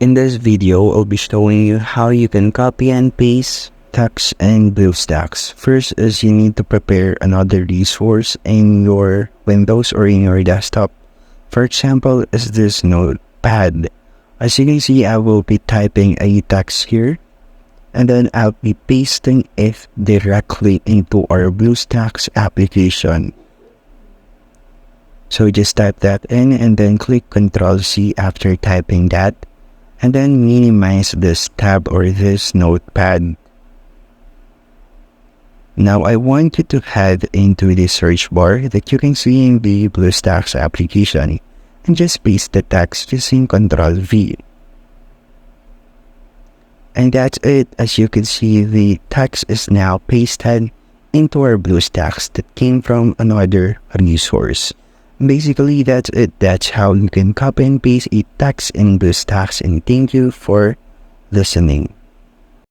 In this video, I'll be showing you how you can copy and paste text in BlueStacks. First is you need to prepare another resource in your Windows or in your desktop. For example, is this notepad. As you can see, I will be typing a text here, and then I'll be pasting it directly into our BlueStacks application. So just type that in and then click Ctrl+C after typing that, and then minimize this tab or this notepad. Now I want you to head into the search bar that you can see in the BlueStacks application and just paste the text using Ctrl+V. And that's it. As you can see, the text is now pasted into our BlueStacks that came from another resource. Basically, that's it. That's how you can copy and paste a text in BlueStacks, and thank you for listening.